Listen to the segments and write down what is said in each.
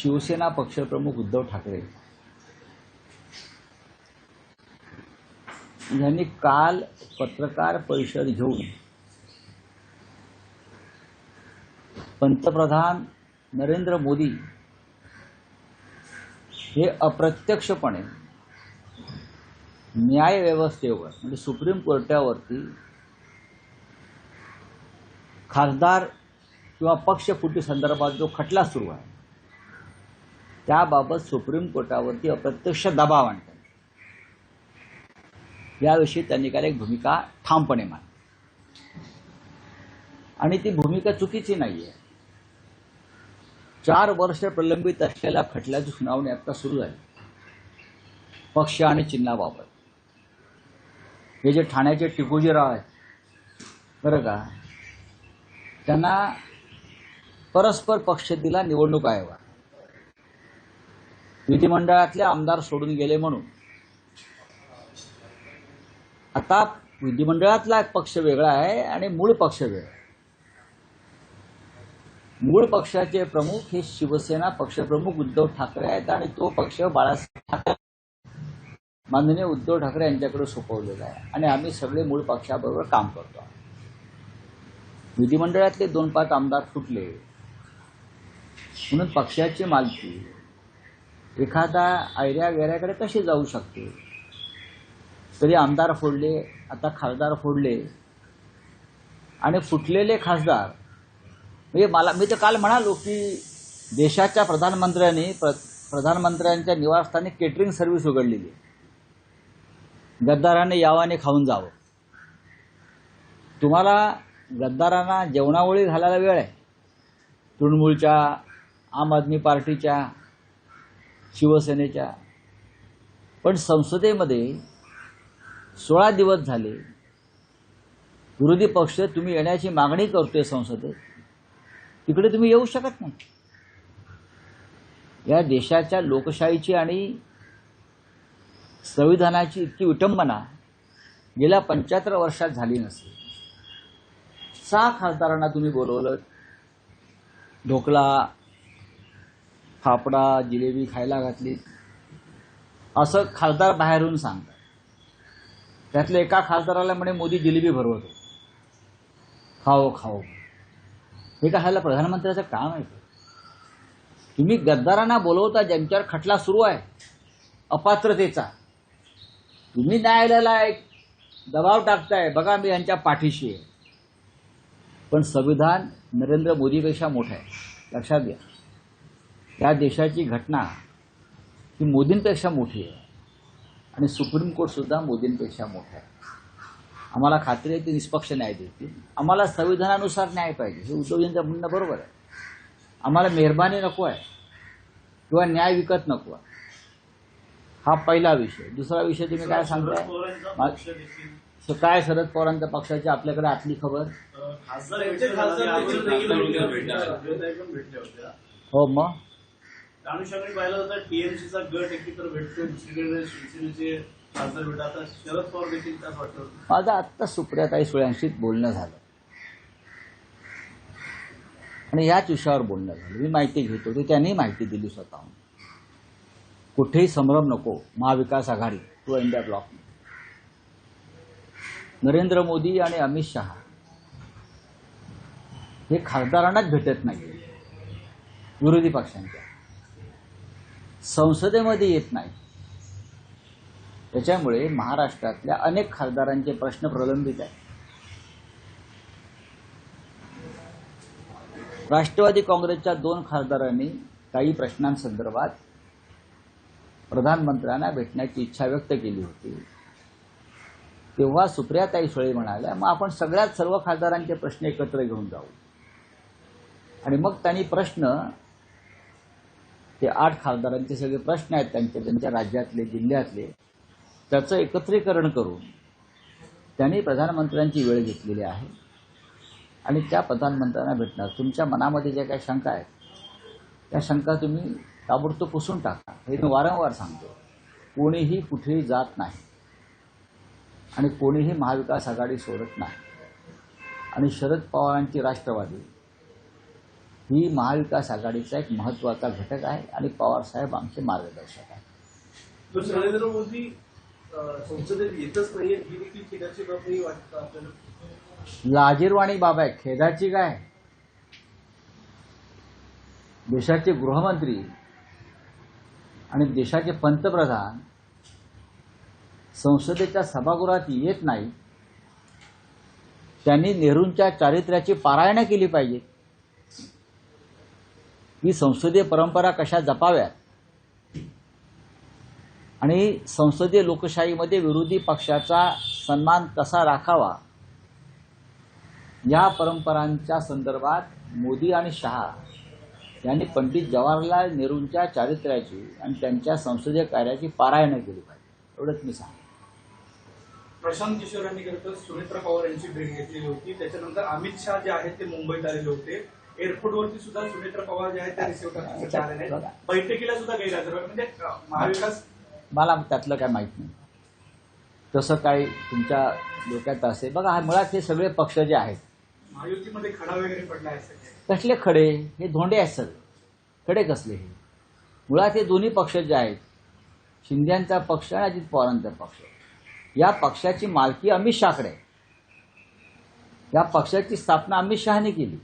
शिवसेना पक्षप्रमुख उद्धव ठाकरे यांनी काल पत्रकार परिषद घेऊन पंतप्रधान नरेंद्र मोदी हे अप्रत्यक्षपणे न्याय व्यवस्थेवर म्हणजे सुप्रीम कोर्टावरती खासदार किंवा पक्षफुटी संदर्भात जो खटला सुरू आहे त्याबाबत सुप्रीम कोर्टावरती अप्रत्यक्ष दबाव आणतात याविषयी त्यांनी काल एक भूमिका ठामपणे मांडली आणि ती भूमिका चुकीची नाहीये. 4 वर्ष प्रलंबित असलेल्या खटल्याची सुनावणी आता सुरू आहे. पक्ष आणि चिन्हाबाबत हे जे ठाण्याचे टिकोजीराव आहेत बरं का, त्यांना परस्पर पक्ष दिला निवडणूक आयोगात. विधिमंडळातले आमदार सोडून गेले म्हणून आता विधिमंडळातला पक्ष वेगळा आहे आणि मूळ पक्ष वेगळा. मूळ पक्षाचे प्रमुख हे शिवसेना पक्षप्रमुख उद्धव ठाकरे आहेत आणि तो पक्ष बाळासाहेब ठाकरे माननीय उद्धव ठाकरे यांच्याकडे सोपवलेला आहे आणि आम्ही सगळे मूळ पक्षाबरोबर काम करतो. विधिमंडळातले 2-5 आमदार फुटले म्हणून पक्षाची मालकी एखादा आयऱ्या गैऱ्याकडे कशी जाऊ शकते. तरी आमदार फोडले, आता खासदार फोडले आणि फुटलेले खासदार म्हणजे मी तर काल म्हणालो की देशाच्या प्रधानमंत्र्यांच्या निवासस्थानी केटरिंग सर्व्हिस उघडलेली आहे. गद्दाराने यावं आणि खाऊन जावं. तुम्हाला गद्दारांना जेवणावळी घालायला वेळ आहे. तृणमूलच्या, आम आदमी पार्टीच्या, शिवसेनेच्या. पण संसदेमध्ये 16 दिवस झाले विरोधी पक्ष तुम्ही येण्याची मागणी करतोय संसदेत, तिकडे तुम्ही येऊ शकत नाही. या देशाच्या लोकशाहीची आणि संविधानाची इतकी विटंबना गेल्या 75 वर्षात झाली नसेल. 6 खासदारांना तुम्ही बोलवलं, ढोकळा, फाफडा, जिलेबी खायला घातली असं खासदार बाहेरून सांगतात. त्यातल्या एका खासदाराला म्हणे मोदी जिलेबी भरवतो, खाओ खाओ. हे काय ह्याला प्रधानमंत्र्याचं काम आहे? तुम्ही गद्दारांना बोलवता ज्यांच्यावर खटला सुरू आहे अपात्रतेचा. तुम्ही न्यायालयाला एक दबाव टाकताय, बघा मी यांच्या पाठीशी आहे. पण संविधान नरेंद्र मोदीपेक्षा मोठं आहे, लक्षात घ्या. या देशाची घटना ही मोदींपेक्षा मोठी आहे आणि सुप्रीम कोर्ट सुद्धा मोदींपेक्षा मोठं आहे. आम्हाला खात्री आहे ते निष्पक्ष न्याय देतील. आम्हाला संविधानानुसार न्याय पाहिजे, हे उद्धवजींचं म्हणणं बरोबर आहे. आम्हाला मेहरबानी नको आहे किंवा न्याय विकत नको आहे. हा पहिला विषय. दुसरा विषय तुम्ही काय सांगताय? काय शरद पवारांच्या पक्षाची आपल्याकडे आतली खबर? हो मग अनुषंगाने पाहिलं जातं टीएमसीचा गट एकत्र भेटतो, दुसरीकडे शिवसेनेचे खासदार भेटतात. शरद पवार देखील त्याच वाटतं. माझं आत्ता सुप्रियाताई सुळेंशी बोलणं झालं आणि याच विषयावर बोलणं झालं. मी माहिती घेतो ते त्यांनी माहिती दिली स्वतःहून. कुठेही संभ्रम नको. Mahavikas Aghadi to India bloc, Narendra Modi आणि अमित शहा हे खासदारांनाच भेटत नाही. विरोधी पक्षांच्या संसदेमध्ये येत नाही. त्याच्यामुळे महाराष्ट्रातल्या अनेक खासदारांचे प्रश्न प्रलंबित आहेत. राष्ट्रवादी काँग्रेसच्या 2 खासदारांनी काही प्रश्नांसंदर्भात प्रधानमंत्र्यांना भेटण्याची इच्छा व्यक्त केली होती. तेव्हा सुप्रियाताई सुळे म्हणाल्या, मग आपण सर्व खासदारांचे प्रश्न एकत्र घेऊन जाऊ. आणि मग त्यांनी प्रश्न, ते 8 खासदारांचे सगळे प्रश्न आहेत त्यांच्या राज्यातले, जिल्ह्यातले, त्याचं एकत्रीकरण करून त्यांनी प्रधानमंत्र्यांची वेळ घेतलेली आहे आणि त्या प्रधानमंत्र्यांना भेटणार. तुमच्या मनामध्ये ज्या काही शंका आहेत त्या शंका तुम्ही ताबडतोब पुसून टाका. हे मी वारंवार सांगतो. कोणीही कुठेही जात नाही आणि कोणीही महाविकास आघाडी सोडत नाही. आणि शरद पवारांची राष्ट्रवादी ही महाविकास आघाडीचा एक महत्त्वाचा घटक आहे आणि पवारसाहेब आमचे मार्गदर्शक आहेत. तर नरेंद्र मोदी संसदेत येतच नाहीये ही देखील खेदाची बाब नाही वाटतं आपल्याला? लाजिरवाणी बाब आहे, खेदाची काय. देशाचे गृहमंत्री आणि देशाचे पंतप्रधान संसदेच्या सभागृहात येत नाही. त्यांनी नेहरूंच्या चारित्र्याची पारायणं केली पाहिजे. ही संसदीय परंपरा कशा जपाव्यात आणि संसदीय लोकशाहीमध्ये विरोधी पक्षाचा सन्मान कसा राखावा या परंपरांच्या संदर्भात मोदी आणि शहा यांनी पंडित जवाहरलाल नेहरूंच्या चारित्र्याची आणि त्यांच्या संसदीय कार्याची पारायणं केली पाहिजे. एवढंच मी सांगतो. प्रशांत किशोर यांनी खरं सुनेत्रा पवार यांची भेट घेतलेली होती. त्याच्यानंतर अमित शहा जे आहेत ते मुंबईत आलेले होते. एअरपोर्टवरती सुद्धा सुनेत्रा पवार जे आहेत त्या रिसिव्ह करण्यासाठी आलेले आहेत. बैठकीला सुद्धा गैरहजर म्हणजे महाविकास. मला त्यातलं काय माहित नाही. तसं काही तुमच्या डोक्यात असेल. बघा, हा मुळात हे सगळे पक्ष जे आहेत महायुतीमध्ये खडा वगैरे पडला आहे सगळे. कसले खडे? हे धोंडे आहेत सगळे. खडे कसले? हे मुळात हे दोन्ही पक्ष जे आहेत, शिंदेचा पक्ष आणि अजित पवारांचा पक्ष, या पक्षाची मालकी अमित शहाकडे आहे. या पक्षाची स्थापना अमित शहाने केली.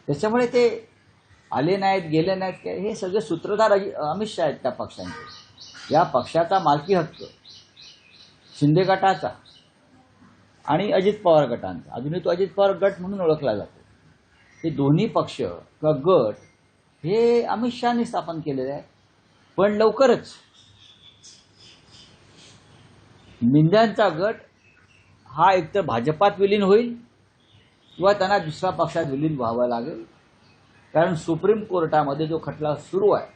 त्याच्यामुळे ते आले नाहीत, गेले नाहीत काय, हे सगळे सूत्रधार अमित शहा आहेत त्या पक्षांचे. या पक्षाचा मालकी हक्क शिंदे गटाचा आणि अजित पवार गटांचा. अजूनही तो अजित पवार गट म्हणून ओळखला जातो. हे दोन्ही पक्ष किंवा गट हे अमित शहाने स्थापन केलेले आहे. पण लवकरच मिंद्यांचा गट हा एकतर भाजपात विलीन होईल किंवा त्यांना दुसऱ्या पक्षात विलीन व्हावं लागेल. कारण सुप्रीम कोर्टामध्ये जो खटला सुरू आहे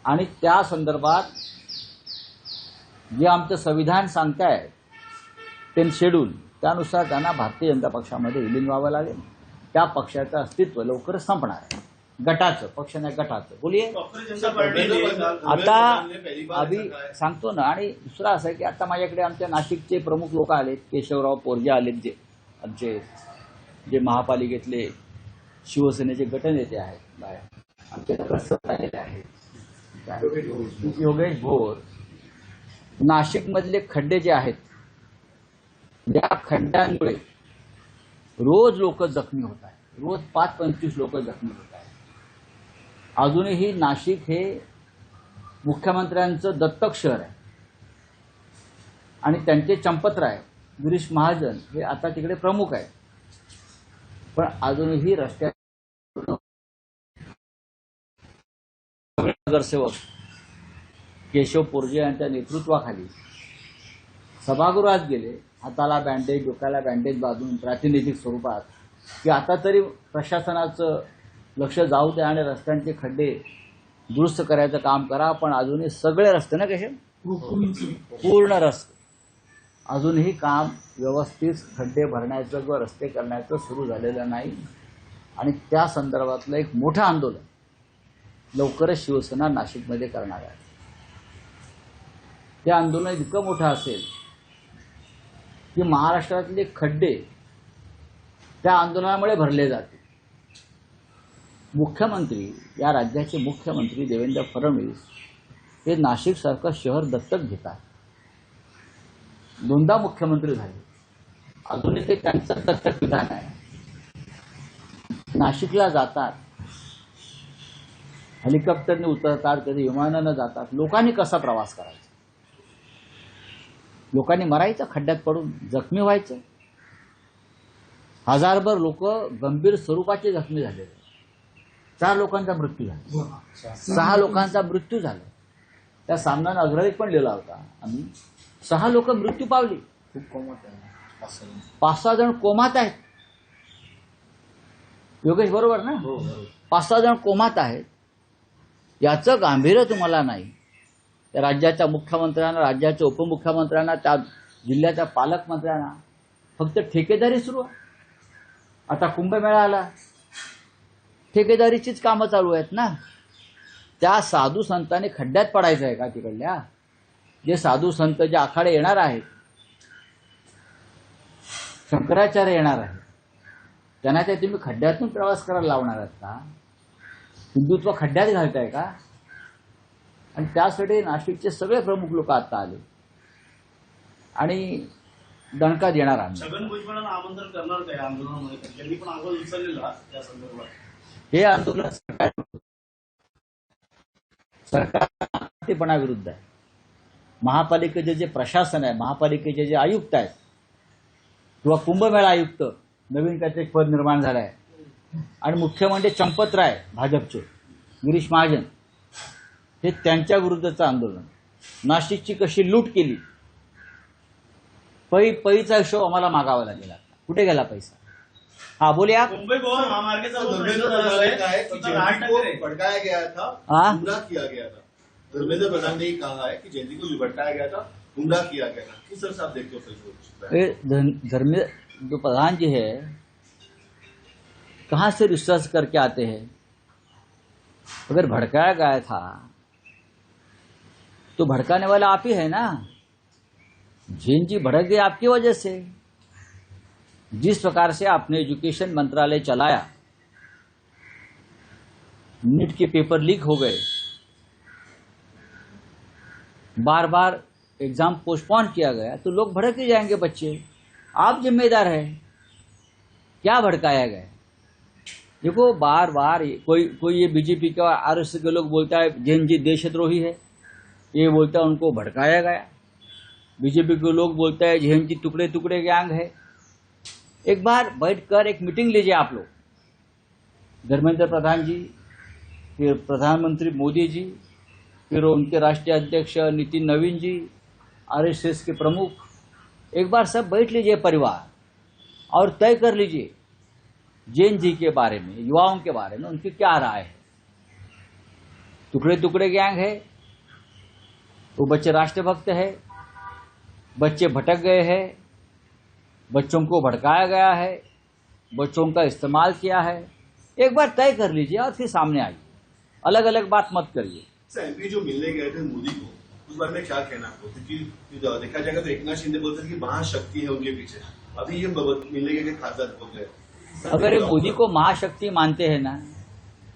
आणि त्या संदर्भात जे आमचं संविधान सांगताय ते शेड्यूल, त्यानुसार त्यांना भारतीय जनता पक्षामध्ये विलीन व्हावं लागेल. त्या पक्षाचं अस्तित्व लवकरच संपणार आहे. गटाचं, पक्ष नाही गटाचं. बोलिये. आता आधी सांगतो ना. आणि दुसरा असं आहे की आता माझ्याकडे आमच्या नाशिकचे प्रमुख लोक आलेत. केशवराव पोरजे आलेत, जे आमचे जे महापालिकेतले शिवसेनेचे गटनेते आहेत बाहेर. आमचे आलेले आहेत योगेश भोर. नाशिकमधले खड्डे जे आहेत, या खड्ड्यांमुळे रोज लोक जखमी होत आहेत. रोज 5-25 लोक जखमी होत आहेत. अजूनही नाशिक हे मुख्यमंत्र्यांचं दत्तक शहर आहे आणि त्यांचे चंपतराय गिरीश महाजन हे आता तिकडे प्रमुख आहेत. पण अजूनही रस्त्यात नगरसेवक केशव पोरजे यांच्या नेतृत्वाखाली सभागृहात गेले, हाताला बँडेज, डोक्याला बँडेज बांधून प्रातिनिधिक स्वरूपात, की आता तरी प्रशासनाचं लक्ष जाऊ द्या आणि रस्त्यांचे खड्डे दुरुस्त करायचं काम करा. पण अजूनही सगळे रस्ते ना कसे पूर्ण रस्ते अजूनही काम व्यवस्थित खड्डे भरण्याचं किंवा रस्ते करण्याचं सुरू झालेलं नाही. आणि त्या संदर्भातलं एक मोठं आंदोलन लवकरच शिवसेना नाशिकमध्ये करणार आहे. ते आंदोलन इतकं मोठं असेल की महाराष्ट्रातले खड्डे त्या आंदोलनामुळे भरले जातील. मुख्यमंत्री, या राज्याचे मुख्यमंत्री देवेंद्र फडणवीस हे नाशिकसारखं शहर दत्तक घेतात. 2दा मुख्यमंत्री झाले. अजूनही ते त्यांचं दत्तक विधान आहे. नाशिकला जातात, हेलिकॉप्टरने उतरतात, कधी विमानानं जातात. लोकांनी कसा प्रवास करायचा? लोकांनी मरायचं, खड्ड्यात पडून जखमी व्हायचं. हजारभर लोक गंभीर स्वरूपाचे जखमी झाले. 4 लोकांचा मृत्यू झाला, 6 लोकांचा मृत्यू झाला. त्या सामन्यानं अग्रलेख पण लिहिला होता आम्ही. 6 लोक मृत्यू पावली. खूप कोमात आहे. 5-6 जण कोमात आहेत. योगेश बरोबर ना? 5-6 जण कोमात आहेत. याचं गांभीर्य तुम्हाला नाही. त्या राज्याच्या मुख्यमंत्र्यांना, राज्याच्या उपमुख्यमंत्र्यांना, त्या जिल्ह्याच्या पालकमंत्र्यांना फक्त ठेकेदारी सुरू आहे. आता कुंभमेळा आला, ठेकेदारीचीच कामं चालू आहेत ना. त्या साधू संतांनी खड्ड्यात पडायचं आहे का तिकडल्या? जे साधू संत, जे आखाडे येणार आहेत, शंकराचार्य येणार आहे, त्यांना ते तुम्ही खड्ड्यातून प्रवास करायला लावणार आहात का? हिंदुत्व खड्ड्यात घालताय का? आणि त्यासाठी नाशिकचे सगळे प्रमुख लोक आता आले आणि दणका देणार आम्ही. छगन भुजबळांना आमंत्रण करणार काय आंदोलनामध्ये? त्यांनी पण आवाज उचललेला त्या संदर्भात. हे आंदोलन सरकारपणाविरुद्ध आहे. महापालिकेचे जे प्रशासन आहे, महापालिकेचे जे आयुक्त आहेत किंवा कुंभमेळा आयुक्त, नवीन काहीतरी पद निर्माण झालं आहे, आणि मुख्य म्हणजे चंपतराय भाजपचे गिरीश महाजन, हे त्यांच्या विरुद्धचं आंदोलन. नाशिकची कशी लूट केली, पैचा हिशोब आम्हाला मागावा लागेल. कुठे गेला पैसा? हा बोले आप. मुंबई गोवा महामार्गाचा धर्मेंद्र प्रधान ने कहा है कि जयंती को भड़काया गया था, गुमराह किया गया था. धर्मेंद्र प्रधान ने कहा है कि जयंती को भड़काया गया था, गुमराह किया गया था. किस तरह से आप देखते हो फेसबुक? धर्मेंद्र जो प्रधान जी है, कहां से रिसर्च करके आते हैं? अगर भड़काया गया था तो भड़काने वाला आप ही है ना. जैन जी भड़क गए आपकी वजह से. जिस प्रकार से आपने एजुकेशन मंत्रालय चलाया, नीट के पेपर लीक हो गए, बार बार एग्जाम पोस्टपोन किया गया, तो लोग भड़क ही जाएंगे बच्चे. आप जिम्मेदार हैं. क्या भड़काया गया? देखो, बार बार कोई ये बीजेपी का आरएसएस के लोग बोलता है जैन जी देशद्रोही है, ये बोलता है उनको भड़काया गया. बीजेपी के लोग बोलते हैं जैन जी टुकड़े टुकड़े गैंग है. एक बार बैठकर एक मीटिंग लीजिए आप लोग, धर्मेंद्र प्रधान जी, फिर प्रधानमंत्री मोदी जी, फिर उनके राष्ट्रीय अध्यक्ष नितिन नवीन जी, आरएसएस के प्रमुख, एक बार सब बैठ लीजिए परिवार और तय कर लीजिए जैन जी के बारे में, युवाओं के बारे में उनकी क्या राय है. टुकड़े टुकड़े गैंग है, वो बच्चे राष्ट्रभक्त है, बच्चे भटक गए हैं, बच्चों को भड़काया गया है, बच्चों का इस्तेमाल किया है. एक बार तय कर लीजिए और फिर सामने आइए. अलग अलग बात मत करिए. एमपी जो मिलने गए थे मोदी को, उस बारे में क्या कहना आपको? क्योंकि देखा जाएगा तो एकनाथ शिंदे बोलते थे कि महाशक्ति है उनके पीछे. अभी ये मिलने गए खासदार बोल रहे हैं. अगर ये मोदी को महाशक्ति मानते हैं ना,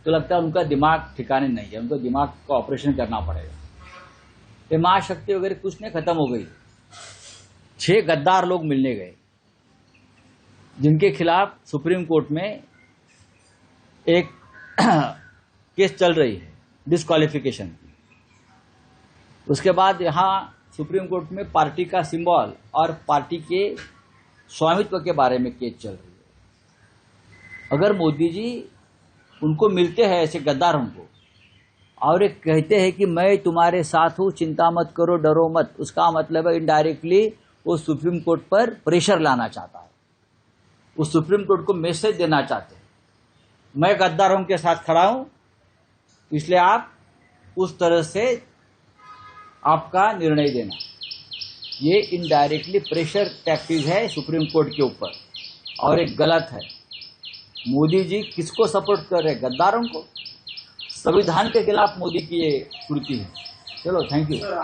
तो लगता है उनका दिमाग ठिकाने नहीं है. उनको दिमाग का ऑपरेशन करना पड़ेगा. ये महाशक्ति वगैरह कुछ नहीं, खत्म हो गई. 6 गद्दार लोग मिलने गए जिनके खिलाफ सुप्रीम कोर्ट में एक केस चल रही है डिस्क्वालिफिकेशन की. उसके बाद यहां सुप्रीम कोर्ट में पार्टी का सिंबल और पार्टी के स्वामित्व के बारे में केस चल रही है. अगर मोदी जी उनको मिलते हैं ऐसे गद्दारों को और एक कहते हैं कि मैं तुम्हारे साथ हूं, चिंता मत करो, डरो मत, उसका मतलब है इनडायरेक्टली वो सुप्रीम कोर्ट पर प्रेशर लाना चाहता है. वो सुप्रीम कोर्ट को मैसेज देना चाहते हैं, मैं गद्दारों के साथ खड़ा हूं, इसलिए आप उस तरह से आपका निर्णय देना. ये इनडायरेक्टली प्रेशर टैक्टिक है सुप्रीम कोर्ट के ऊपर और एक गलत है. मोदी जी किसको सपोर्ट कर रहे हैं? गद्दारों को. संविधान के खिलाफ मोदी की ये कृति है. चलो, थैंक यू.